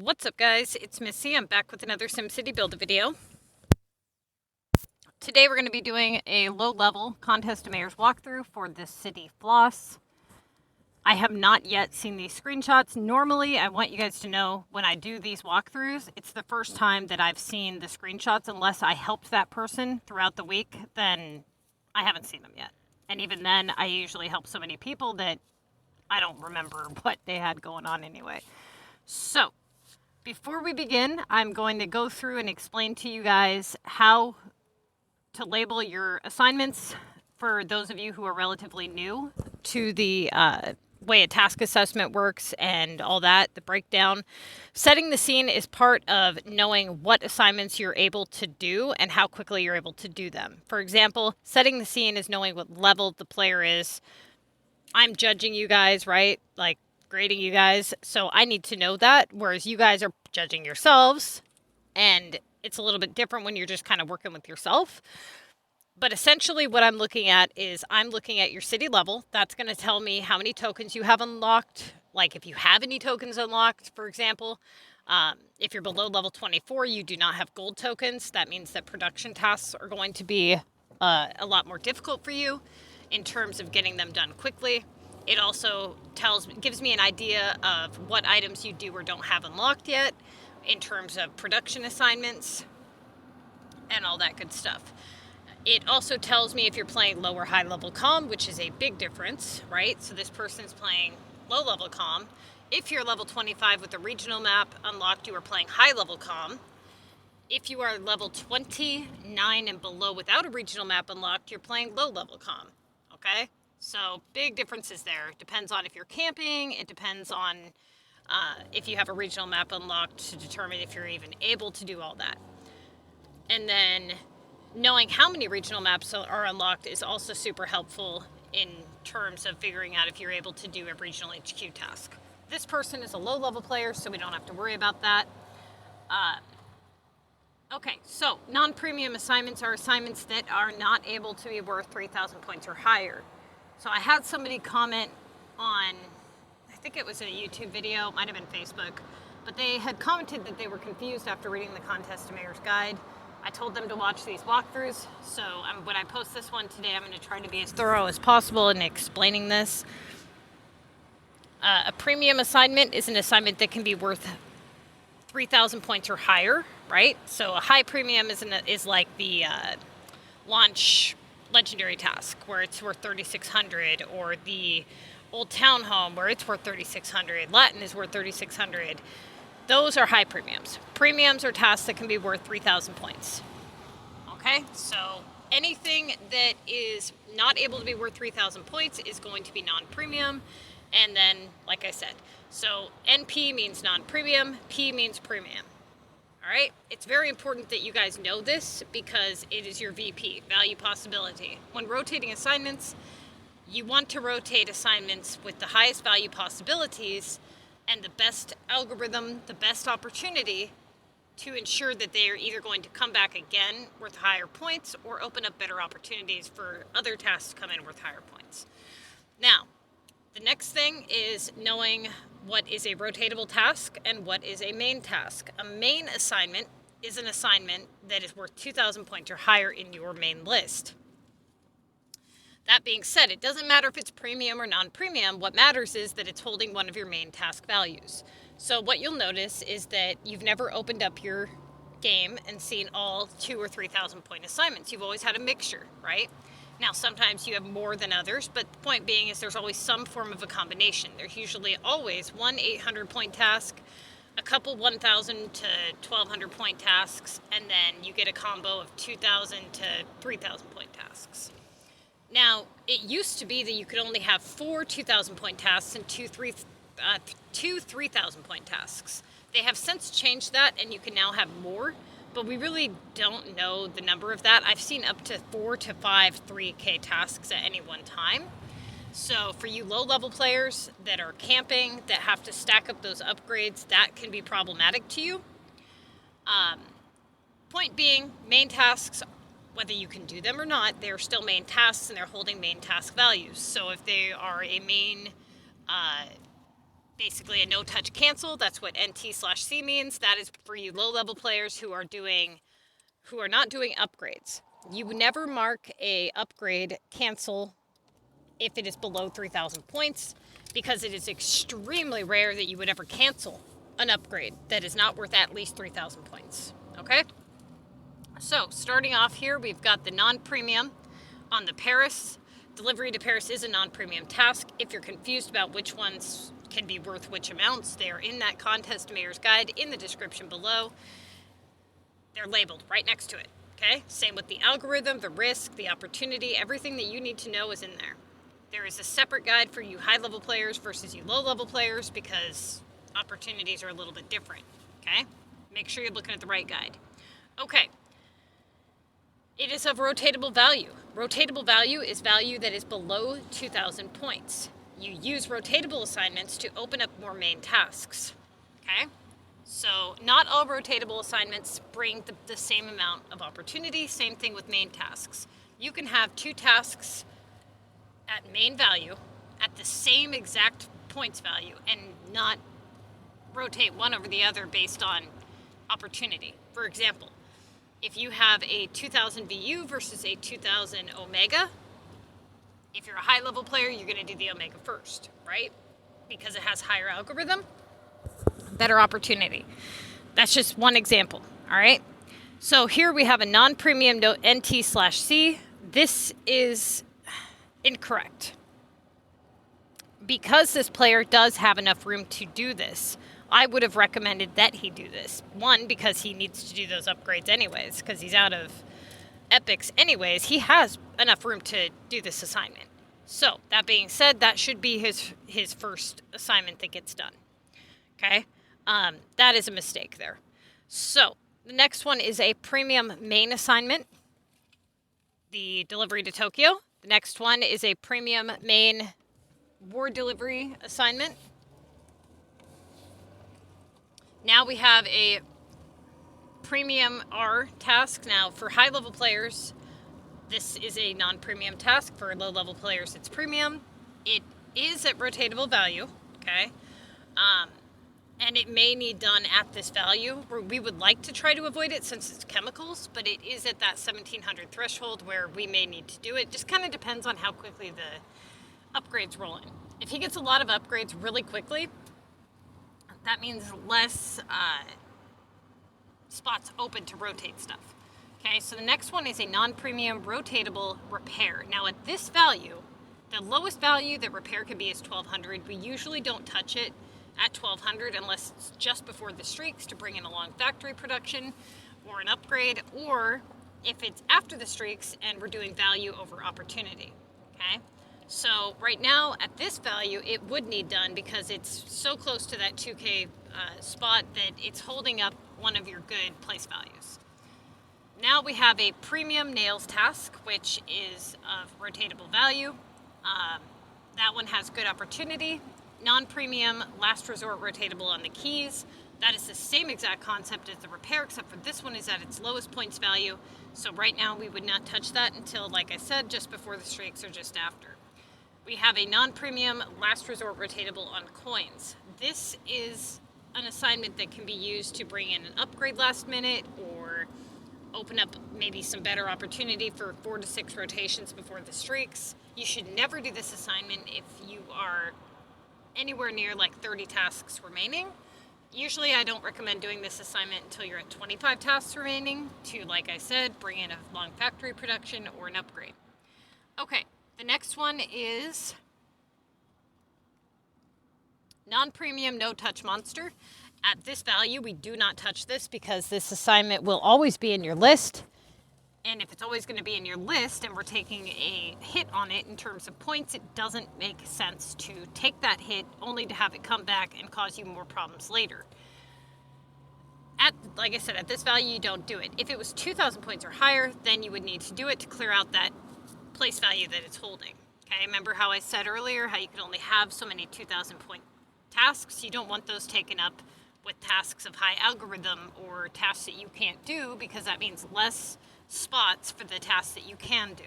What's up, guys? It's Missy. I'm back with another SimCity Build video. Today we're going to be doing a low-level Contest of Mayors walkthrough for this city, Floss. I have not yet seen these screenshots. Normally, I want you guys to know when I do these walkthroughs, it's the first time that I've seen the screenshots. Unless I helped that person throughout the week, then I haven't seen them yet. And even then, I usually help so many people that I don't remember what they had going on anyway. So, before we begin, I'm going to go through and explain to you guys how to label your assignments for those of you who are relatively new to the way a task assessment works and all that, the breakdown. Setting the scene is part of knowing what assignments you're able to do and how quickly you're able to do them. For example, setting the scene is knowing what level the player is. I'm judging you guys, right? Like, grading you guys, so I need to know that, whereas you guys are judging yourselves, and it's a little bit different when you're just kind of working with yourself. But essentially what I'm looking at is I'm looking at your city level. That's going to tell me how many tokens you have unlocked, like if you have any tokens unlocked, for example. If you're below level 24, you do not have gold tokens. That means that production tasks are going to be a lot more difficult for you in terms of getting them done quickly. It also gives me an idea of what items you do or don't have unlocked yet in terms of production assignments and all that good stuff. It also tells me if you're playing low or high level comm, which is a big difference, right? So this person's playing low level comm. If you're level 25 with a regional map unlocked, you are playing high level comm. If you are level 29 and below without a regional map unlocked, you're playing low level comm, okay? So big differences there. It depends on if you're camping. It depends on if you have a regional map unlocked to determine if you're even able to do all that. And then knowing how many regional maps are unlocked is also super helpful in terms of figuring out if you're able to do a regional HQ task. This person is a low level player, so we don't have to worry about that. Okay, so non-premium assignments are assignments that are not able to be worth 3,000 points or higher. So I had somebody comment on, I think it was a YouTube video, it might have been Facebook, but they had commented that they were confused after reading the Contest of Mayors guide. I told them to watch these walkthroughs, so when I post this one today, I'm going to try to be as thorough as possible in explaining this. A premium assignment is an assignment that can be worth 3,000 points or higher, right? So a high premium is like the launch legendary task where it's worth 3,600, or the old town home where it's worth 3,600. Latin is worth 3,600. Those are high premiums. Premiums are tasks that can be worth 3,000 points. Okay, so anything that is not able to be worth 3,000 points is going to be non-premium. And then, like I said, so NP means non-premium, P means premium. All right, it's very important that you guys know this because it is your VP, value possibility. When rotating assignments, you want to rotate assignments with the highest value possibilities and the best algorithm, the best opportunity to ensure that they are either going to come back again worth higher points or open up better opportunities for other tasks to come in worth higher points. Now, the next thing is knowing what is a rotatable task and what is a main task. A main assignment is an assignment that is worth 2,000 points or higher in your main list. That being said, it doesn't matter if it's premium or non-premium. What matters is that it's holding one of your main task values. So what you'll notice is that you've never opened up your game and seen all 2,000 or 3,000 point assignments. You've always had a mixture, right? Now, sometimes you have more than others, but the point being is there's always some form of a combination. There's usually always one 800 point task, a couple 1,000 to 1,200 point tasks, and then you get a combo of 2,000 to 3,000 point tasks. Now, it used to be that you could only have 4 2,000 point tasks and two 3,000 point tasks. They have since changed that, and you can now have more, but we really don't know the number of that. I've seen up to 4 to 5 3K tasks at any one time. So for you low-level players that are camping, that have to stack up those upgrades, that can be problematic to you. Point being, main tasks, whether you can do them or not, they're still main tasks and they're holding main task values. So if they are a main basically a no-touch cancel. That's what NT/C means. That is for you low-level players who are not doing upgrades. You would never mark a upgrade cancel if it is below 3,000 points, because it is extremely rare that you would ever cancel an upgrade that is not worth at least 3,000 points. Okay? So, starting off here, we've got the non-premium on the Paris. Delivery to Paris is a non-premium task. If you're confused about which ones can be worth which amounts, they are in that contest mayor's guide in the description below. They're labeled right next to it. Okay? Same with the algorithm, the risk, the opportunity, everything that you need to know is in there. There is a separate guide for you high-level players versus you low-level players because opportunities are a little bit different. Okay? Make sure you're looking at the right guide. Okay. It is of rotatable value. Rotatable value is value that is below 2,000 points. You use rotatable assignments to open up more main tasks. Okay? So not all rotatable assignments bring the same amount of opportunity. Same thing with main tasks. You can have 2 tasks at main value at the same exact points value and not rotate one over the other based on opportunity. For example, if you have a 2,000 VU versus a 2,000 Omega, if you're a high-level player, you're going to do the Omega first, right? Because it has higher algorithm, better opportunity. That's just one example, all right? So here we have a non-premium NT/C. This is incorrect. Because this player does have enough room to do this, I would have recommended that he do this. One, because he needs to do those upgrades anyways, because he's out of epics anyways. He has enough room to do this assignment. So, that being said, that should be his first assignment that gets done. Okay? That is a mistake there. So, the next one is a premium main assignment. The delivery to Tokyo. The next one is a premium main war delivery assignment. Now we have a premium R task. Now for high-level players, this is a non-premium task. For low-level players, it's premium. It is at rotatable value, okay? And it may need done at this value. We would like to try to avoid it since it's chemicals, but it is at that 1,700 threshold where we may need to do it. Just kind of depends on how quickly the upgrades roll in. If he gets a lot of upgrades really quickly, that means less spots open to rotate stuff. Okay, so the next one is a non-premium rotatable repair. Now at this value, the lowest value that repair can be is 1,200. We usually don't touch it at 1,200 unless it's just before the streaks to bring in a long factory production or an upgrade, or if it's after the streaks and we're doing value over opportunity. Okay? So right now at this value, it would need done because it's so close to that 2K spot that it's holding up one of your good place values. Now we have a premium nails task, which is of rotatable value. That one has good opportunity. Non-premium, last resort rotatable on the keys. That is the same exact concept as the repair, except for this one is at its lowest points value. So right now we would not touch that until, like I said, just before the streaks or just after. We have a non-premium last resort rotatable on coins. This is an assignment that can be used to bring in an upgrade last minute or open up maybe some better opportunity for 4 to 6 rotations before the streaks. You should never do this assignment if you are anywhere near like 30 tasks remaining. Usually I don't recommend doing this assignment until you're at 25 tasks remaining to, like I said, bring in a long factory production or an upgrade. Okay. The next one is non-premium no-touch monster. At this value, we do not touch this because this assignment will always be in your list. And if it's always going to be in your list and we're taking a hit on it in terms of points, it doesn't make sense to take that hit only to have it come back and cause you more problems later. Like I said, at this value, you don't do it. If it was 2,000 points or higher, then you would need to do it to clear out that place value that it's holding. Okay, remember how I said earlier how you can only have so many 2,000 point tasks? You don't want those taken up with tasks of high algorithm or tasks that you can't do, because that means less spots for the tasks that you can do.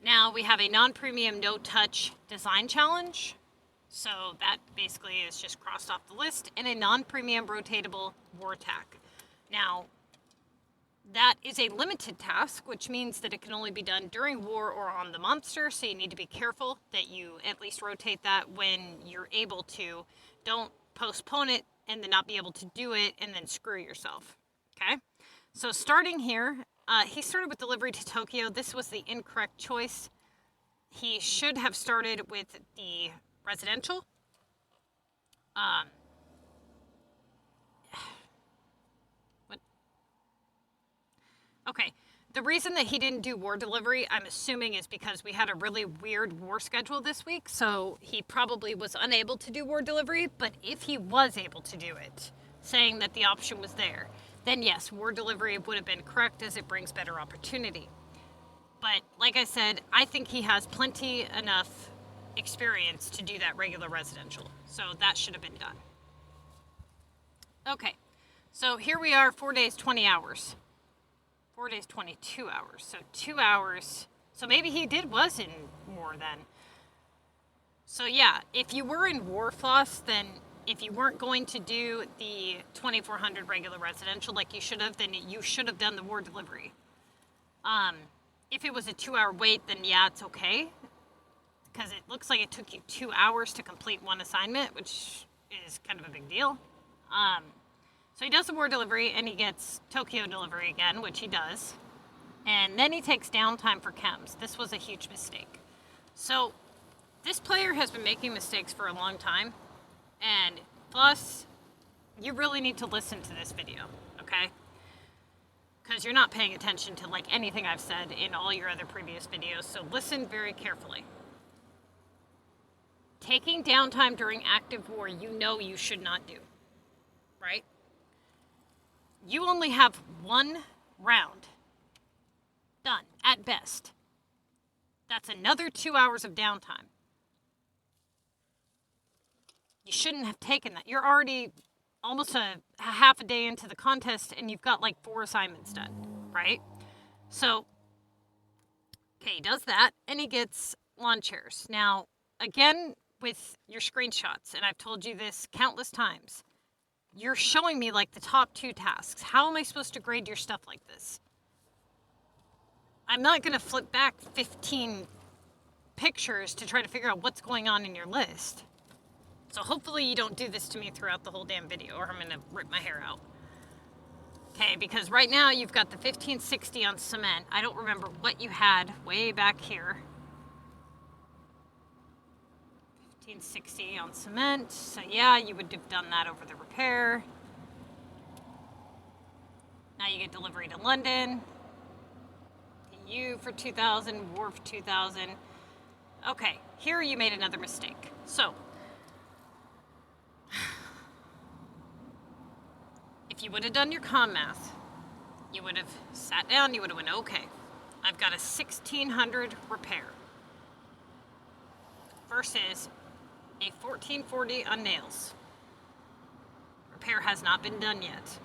Now we have a non-premium no-touch design challenge. So that basically is just crossed off the list, and a non-premium rotatable war tack. Now, that is a limited task, which means that it can only be done during war or on the monster, so you need to be careful that you at least rotate that when you're able to. Don't postpone it and then not be able to do it and then screw yourself, okay? So starting here, he started with delivery to Tokyo. This was the incorrect choice. He should have started with the residential. What? Okay. The reason that he didn't do war delivery, I'm assuming, is because we had a really weird war schedule this week, so he probably was unable to do war delivery, but if he was able to do it, saying that the option was there, then yes, war delivery would have been correct as it brings better opportunity. But like I said, I think he has plenty enough experience to do that regular residential. So that should have been done. Okay, so here we are, 4 days, 20 hours. 4 days, 22 hours. So 2 hours. So maybe he was in war then. So yeah, if you were in war, Floss, then if you weren't going to do the 2400 regular residential like you should have, then you should have done the war delivery. If it was a 2-hour wait, then yeah, it's okay. Because it looks like it took you 2 hours to complete one assignment, which is kind of a big deal. So he does the war delivery, and he gets Tokyo delivery again, which he does. And then he takes downtime for chems. This was a huge mistake. So this player has been making mistakes for a long time. And plus, you really need to listen to this video, okay? Because you're not paying attention to like anything I've said in all your other previous videos, so listen very carefully. Taking downtime during active war, you know you should not do, right? You only have one round done, at best. That's another 2 hours of downtime. You shouldn't have taken that. You're already almost a half a day into the contest and you've got like 4 assignments done, right? So, okay, he does that and he gets lawn chairs. Now, again, with your screenshots, and I've told you this countless times, you're showing me like the top 2 tasks. How am I supposed to grade your stuff like this? I'm not going to flip back 15 pictures to try to figure out what's going on in your list. So hopefully you don't do this to me throughout the whole damn video, or I'm going to rip my hair out. Okay, because right now you've got the 1560 on cement. I don't remember what you had way back here. 1560 on cement. So yeah, you would have done that over the repair. Now you get delivery to London. You for 2000, war for 2000. Okay, here you made another mistake. So, if you would have done your comm math, you would have sat down, you would have went, okay, I've got a 1600 repair versus a 1440 on nails. Repair has not been done yet.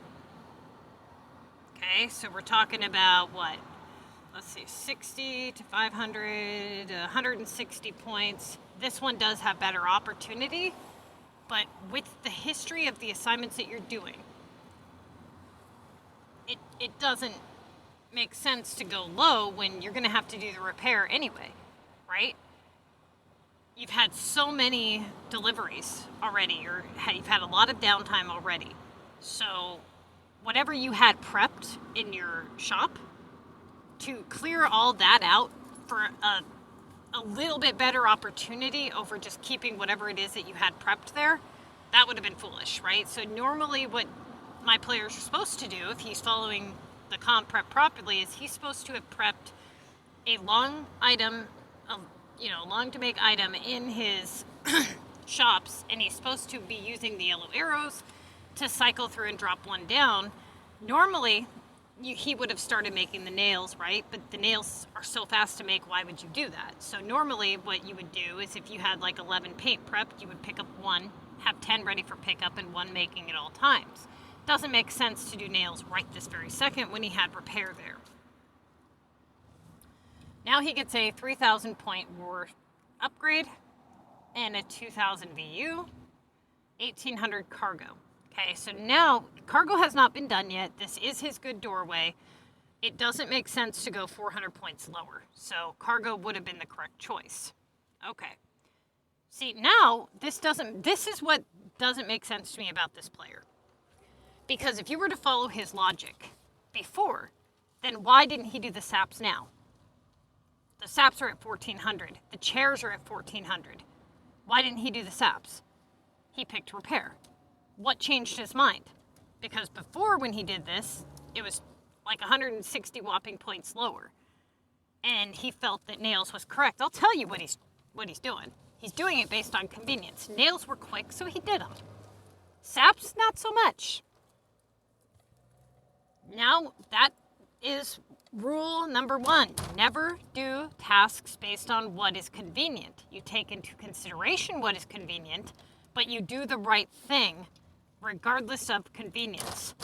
Okay, so we're talking about what? Let's see, 60 to 500, 160 points. This one does have better opportunity, but with the history of the assignments that you're doing, it doesn't make sense to go low when you're going to have to do the repair anyway, right? You've had so many deliveries already, or you've had a lot of downtime already. So whatever you had prepped in your shop, to clear all that out for a little bit better opportunity over just keeping whatever it is that you had prepped there, that would have been foolish, right? So normally what my players are supposed to do, if he's following the comp prep properly, is he's supposed to have prepped a long item, long to make item in his shops, and he's supposed to be using the yellow arrows to cycle through and drop one down. Normally, he would have started making the nails, right? But the nails are so fast to make, why would you do that? So normally what you would do is if you had like 11 paint prepped, you would pick up one, have 10 ready for pickup, and one making at all times. Doesn't make sense to do nails right this very second when he had repair there. Now he gets a 3,000 point war upgrade. and a 2000 VU, 1800 cargo. Okay, so now cargo has not been done yet. This is his good doorway. It doesn't make sense to go 400 points lower. So cargo would have been the correct choice. Okay. See, now this is what doesn't make sense to me about this player. Because if you were to follow his logic before, then why didn't he do the saps now? The saps are at 1400. The chairs are at 1400. Why didn't he do the saps? He picked repair. What changed his mind? Because before, when he did this, it was like 160 whopping points lower. And he felt that nails was correct. I'll tell you what he's doing. He's doing it based on convenience. Nails were quick, so he did them. Saps, not so much. Now, that is rule number 1. Never do tasks based on what is convenient. You take into consideration what is convenient, but you do the right thing regardless of convenience.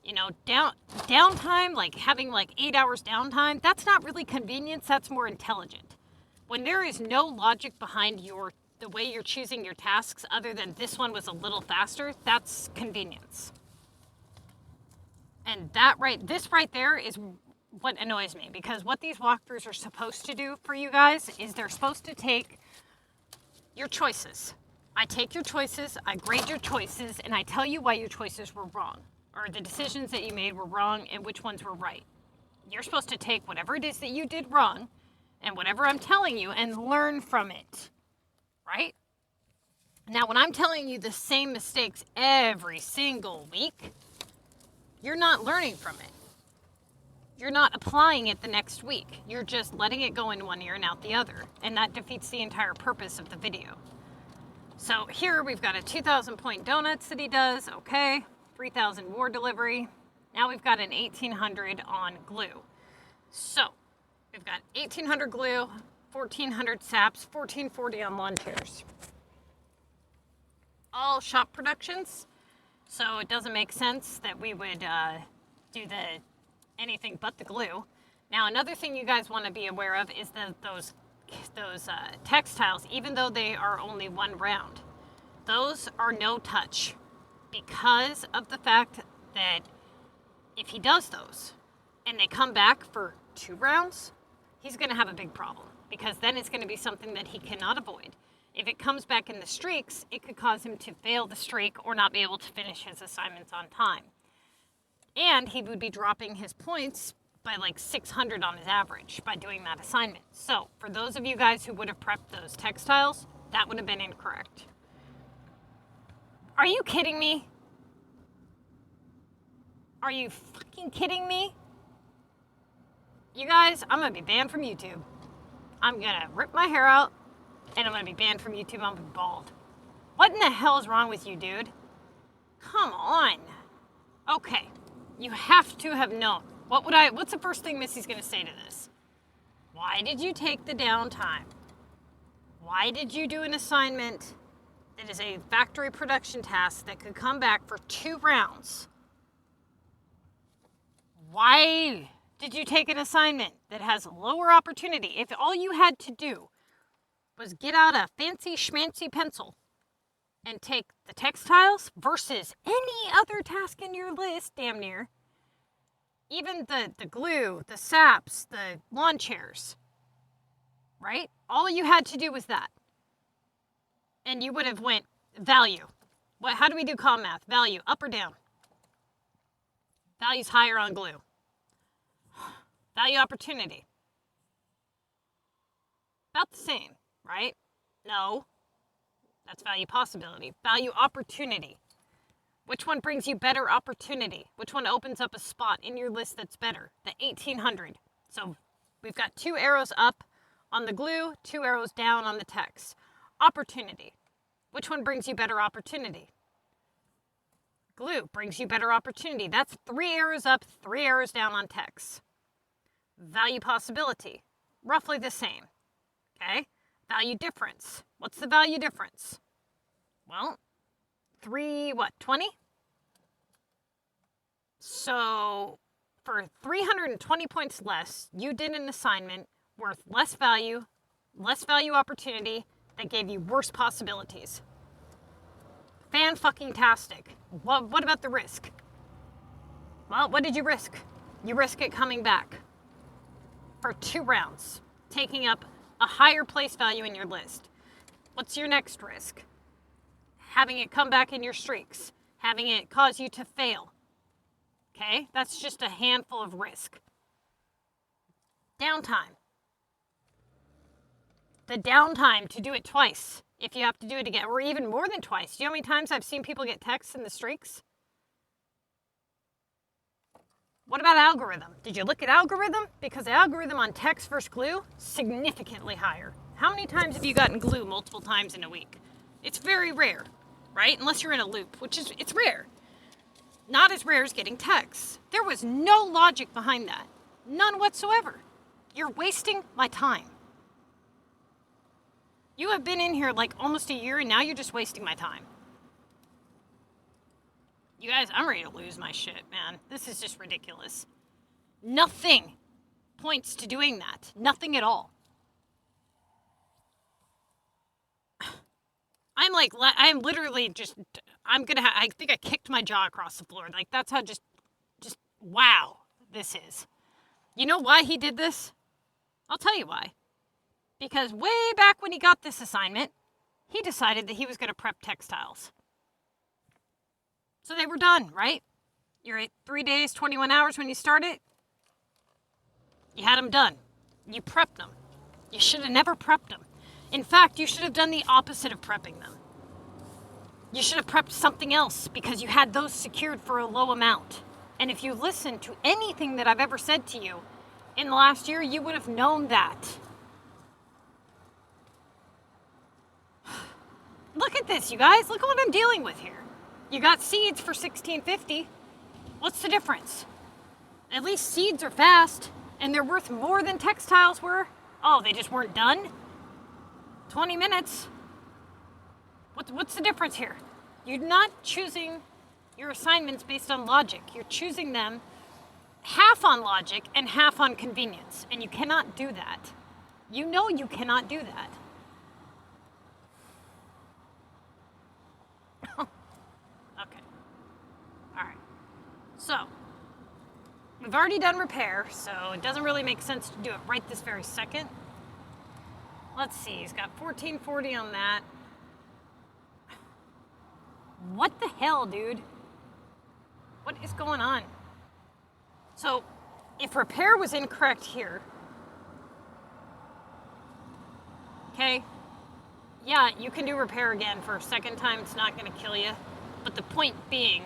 You know, downtime, like having like 8 hours downtime, that's not really convenience, that's more intelligent. When there is no logic behind the way you're choosing your tasks other than this one was a little faster, that's convenience. And this right there is what annoys me, because what these walkthroughs are supposed to do for you guys is they're supposed to take your choices. I take your choices, I grade your choices, and I tell you why your choices were wrong, or the decisions that you made were wrong and which ones were right. You're supposed to take whatever it is that you did wrong and whatever I'm telling you and learn from it, right? Now, when I'm telling you the same mistakes every single week, you're not learning from it. You're not applying it the next week. You're just letting it go in one ear and out the other, and that defeats the entire purpose of the video. So here we've got a 2,000 point donuts that he does, okay. 3,000 war delivery. Now we've got an 1,800 on glue. So we've got 1,800 glue, 1,400 saps, 1,440 on lawn chairs. All shop productions, so it doesn't make sense that we would do anything but the glue. Now another thing you guys want to be aware of is those textiles, even though they are only one round, those are no touch, because of the fact that if he does those and they come back for 2 rounds, he's going to have a big problem, because then it's going to be something that he cannot avoid. If it comes back in the streaks, it could cause him to fail the streak or not be able to finish his assignments on time. And he would be dropping his points by like 600 on his average by doing that assignment. So for those of you guys who would have prepped those textiles, that would have been incorrect. Are you kidding me? Are you fucking kidding me? You guys, I'm gonna be banned from YouTube. I'm gonna rip my hair out and I'm gonna be banned from YouTube. I'm gonna be bald. What in the hell is wrong with you, dude? Come on. Okay, you have to have known. What's the first thing Missy's gonna say to this? Why did you take the downtime? Why did you do an assignment that is a factory production task that could come back for 2 rounds? Why did you take an assignment that has lower opportunity? If all you had to do was get out a fancy schmancy pencil and take the textiles versus any other task in your list, damn near, even the glue, the saps, the lawn chairs, right? All you had to do was that. And you would have went value. How do we do comm math? Value, up or down? Value's higher on glue. Value opportunity. About the same, right? No. That's value possibility. Value opportunity. Which one brings you better opportunity? Which one opens up a spot in your list that's better? The 1,800. So we've got 2 arrows up on the glue, 2 arrows down on the text. Opportunity. Which one brings you better opportunity? Glue brings you better opportunity. That's 3 arrows up, 3 arrows down on text. Value possibility. Roughly the same. Okay? Value difference. What's the value difference? Well, 20? So for 320 points less, you did an assignment worth less value opportunity, that gave you worse possibilities. Fan-fucking-tastic. What about the risk? Well, what did you risk? You risk it coming back for 2 rounds, taking up a higher place value in your list. What's your next risk? Having it come back in your streaks. Having it cause you to fail. Okay? That's just a handful of risk. Downtime. The downtime to do it twice, if you have to do it again, or even more than twice. Do you know how many times I've seen people get texts in the streaks? What about algorithm? Did you look at algorithm? Because the algorithm on text versus glue, significantly higher. How many times have you gotten glue multiple times in a week? It's very rare, right? Unless you're in a loop, it's rare. Not as rare as getting texts. There was no logic behind that. None whatsoever. You're wasting my time. You have been in here like almost a year and now you're just wasting my time. You guys, I'm ready to lose my shit, man. This is just ridiculous. Nothing points to doing that. Nothing at all. I'm literally just, I think I kicked my jaw across the floor. Like, that's how just wow, this is. You know why he did this? I'll tell you why. Because way back when he got this assignment, he decided that he was going to prep textiles. So they were done, right? You're at 3 days, 21 hours when you started. You had them done. You prepped them. You should have never prepped them. In fact, you should have done the opposite of prepping them. You should have prepped something else because you had those secured for a low amount. And if you listened to anything that I've ever said to you in the last year, you would have known that. Look at this, you guys. Look at what I'm dealing with here. You got seeds for $16.50. What's the difference? At least seeds are fast, and they're worth more than textiles were. Oh, they just weren't done? 20 minutes. What's the difference here? You're not choosing your assignments based on logic. You're choosing them half on logic and half on convenience, and you cannot do that. You know you cannot do that. Okay. All right. So, we've already done repair, so it doesn't really make sense to do it right this very second. Let's see. He's got 1440 on that. What the hell, dude? What is going on? So, if repair was incorrect here, okay, yeah, you can do repair again for a second time. It's not going to kill you. But the point being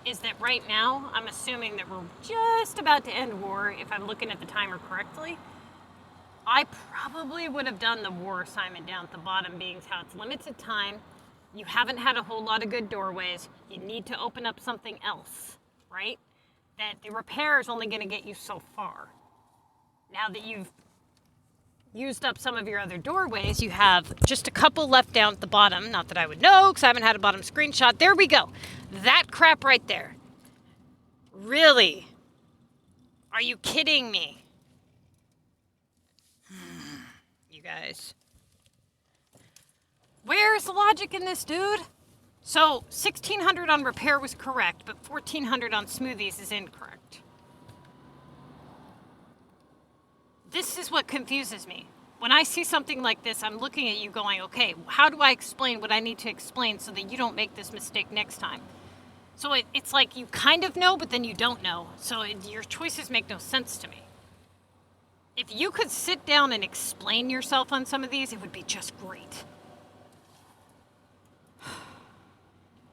is that right now, I'm assuming that we're just about to end war, if I'm looking at the timer correctly. I probably would have done the war assignment down at the bottom, being how it's limited time. You haven't had a whole lot of good doorways. You need to open up something else, right? That the repair is only going to get you so far. Now that you've used up some of your other doorways, you have just a couple left down at the bottom. Not that I would know, because I haven't had a bottom screenshot. There we go. That crap right there. Really? Are you kidding me? You guys. Where's the logic in this, dude? So, 1600 on repair was correct, but 1400 on smoothies is incorrect. This is what confuses me. When I see something like this, I'm looking at you going, okay, how do I explain what I need to explain so that you don't make this mistake next time? So it's like you kind of know, but then you don't know. So your choices make no sense to me. If you could sit down and explain yourself on some of these, it would be just great.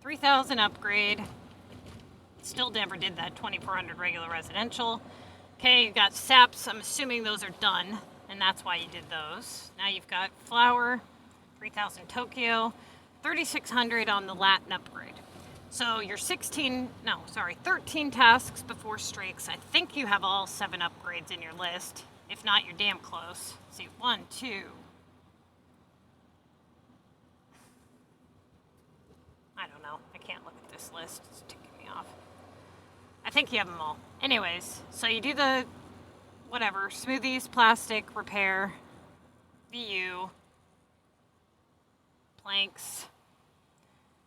3,000 upgrade. Still never did that 2,400 regular residential. Okay, you've got saps. I'm assuming those are done, and that's why you did those. Now you've got flour, 3,000 Tokyo, 3,600 on the Latin upgrade. So your 13 tasks before streaks. I think you have all 7 upgrades in your list. If not, you're damn close. Let's see, 1, 2. I don't know. I can't look at this list. It's ticking me off. I think you have them all. Anyways, so you do the whatever, smoothies, plastic, repair, VU. planks.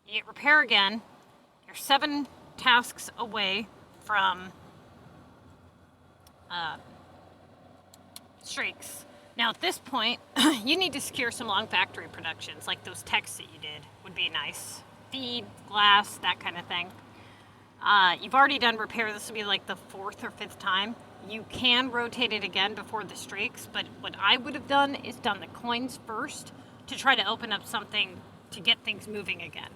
You get repair again. You're 7 tasks away from streaks. Now at this point, you need to secure some long factory productions, like those texts that you did would be nice. Feed, glass, that kind of thing. You've already done repair. This will be like the 4th or 5th time. You can rotate it again before the streaks, but what I would have done is done the coins first to try to open up something to get things moving again.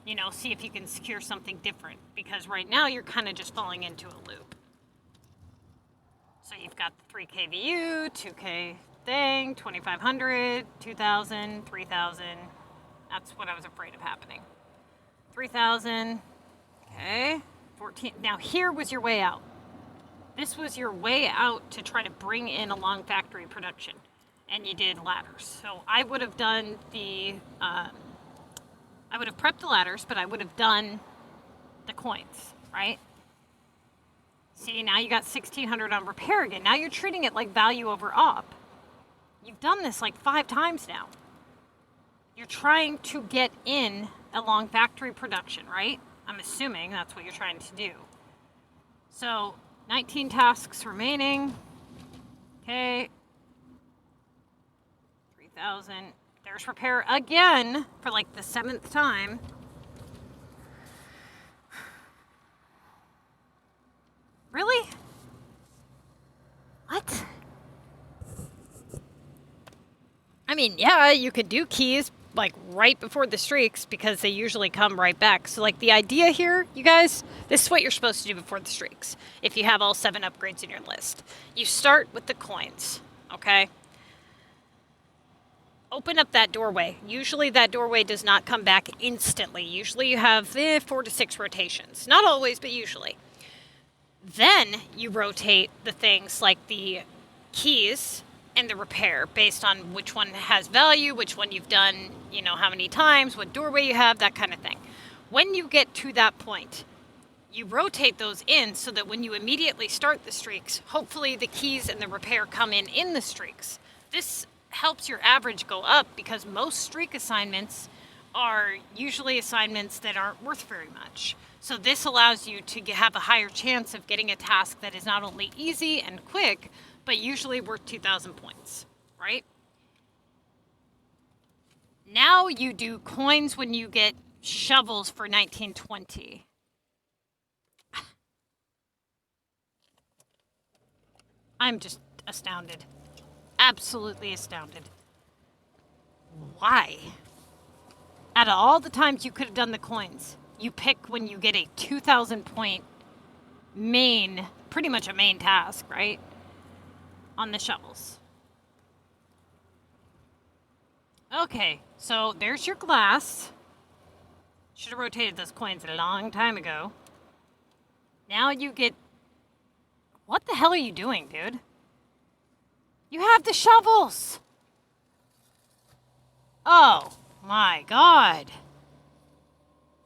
You know, see if you can secure something different, because right now you're kind of just falling into a loop. So you've got the 3K VU, 2K thing, 2,500, 2,000, 3,000. That's what I was afraid of happening. 3,000, okay, 14. Now here was your way out. This was your way out to try to bring in a long factory production, and you did ladders. So I would have done the, I would have prepped the ladders, but I would have done the coins, right? See, now you got 1,600 on repair again. Now you're treating it like value over op. You've done this like 5 times now. You're trying to get in a long factory production, right? I'm assuming that's what you're trying to do. So 19 tasks remaining. Okay. 3,000. There's repair again for like the 7th time. Really? What? I mean, yeah, you could do keys like right before the streaks because they usually come right back. So like the idea here, you guys, this is what you're supposed to do before the streaks. If you have all 7 upgrades in your list, you start with the coins, okay? Open up that doorway. Usually that doorway does not come back instantly. Usually you have 4 to 6 rotations. Not always, but usually. Then you rotate the things like the keys and the repair based on which one has value, which one you've done, you know, how many times, what doorway you have, that kind of thing. When you get to that point, you rotate those in so that when you immediately start the streaks, hopefully the keys and the repair come in the streaks. This helps your average go up because most streak assignments are usually assignments that aren't worth very much. So this allows you to have a higher chance of getting a task that is not only easy and quick, but usually worth 2,000 points, right? Now you do coins when you get shovels for 1920. I'm just astounded. Absolutely astounded. Why? Out of all the times you could have done the coins, you pick when you get a 2,000 point main, pretty much a main task, right? On the shovels. Okay, so there's your glass. Should have rotated those coins a long time ago. Now you get... What the hell are you doing, dude? You have the shovels! Oh, my God.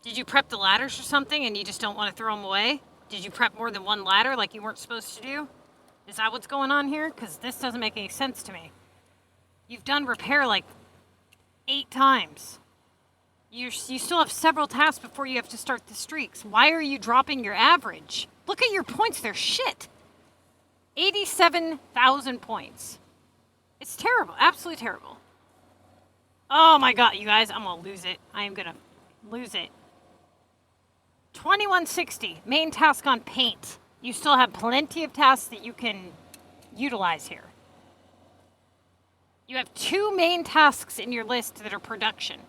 Did you prep the ladders or something and you just don't want to throw them away? Did you prep more than one ladder like you weren't supposed to do? Is that what's going on here? Because this doesn't make any sense to me. You've done repair like 8 times. You still have several tasks before you have to start the streaks. Why are you dropping your average? Look at your points. They're shit. 87,000 points. It's terrible. Absolutely terrible. Oh my God, you guys. I'm going to lose it. I am going to lose it. 2160. Main task on paint. You still have plenty of tasks that you can utilize here. You have 2 main tasks in your list that are production.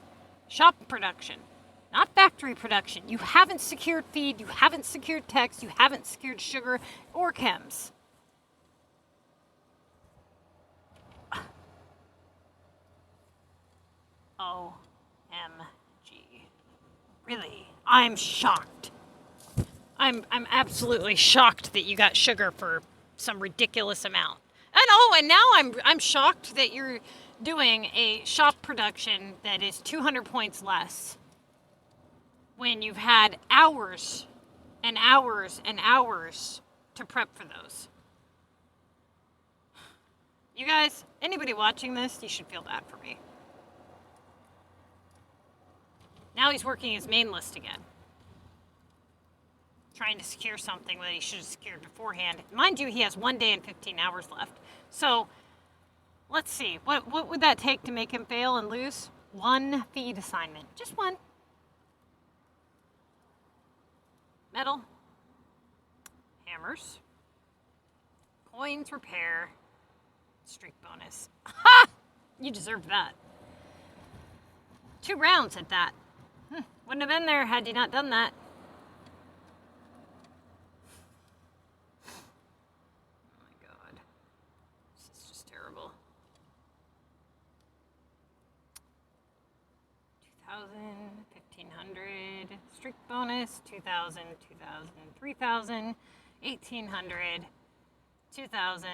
Shop production, not factory production. You haven't secured feed, you haven't secured text, you haven't secured sugar or chems. OMG. Really? I'm shocked. I'm absolutely shocked that you got sugar for some ridiculous amount. And now I'm shocked that you're doing a shop production that is 200 points less when you've had hours and hours and hours to prep for those. You guys, anybody watching this, you should feel bad for me. Now he's working his main list again. Trying to secure something that he should have secured beforehand. Mind you, he has 1 day and 15 hours left. So, let's see. What would that take to make him fail and lose? 1 feed assignment. Just 1. Metal. Hammers. Coins repair. Streak bonus. Ha! You deserved that. 2 rounds at that. Wouldn't have been there had you not done that. Oh my god. This is just terrible. 2,000, 1,500. Streak bonus. 2,000, 2,000, 3,000. 1,800. 2,000.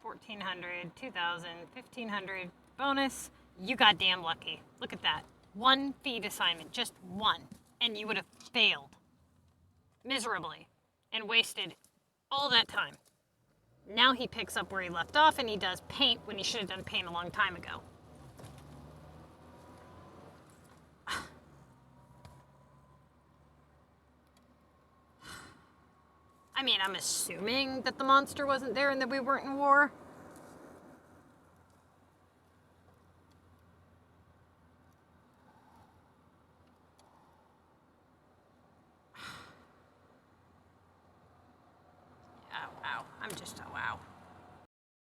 1,400, 2,000, 1,500 bonus. You got damn lucky. Look at that. 1 feed assignment, just 1. And you would have failed miserably and wasted all that time. Now he picks up where he left off and he does paint when he should have done paint a long time ago. I mean, I'm assuming that the monster wasn't there and that we weren't in war. Ow, ow. I'm just, oh, wow.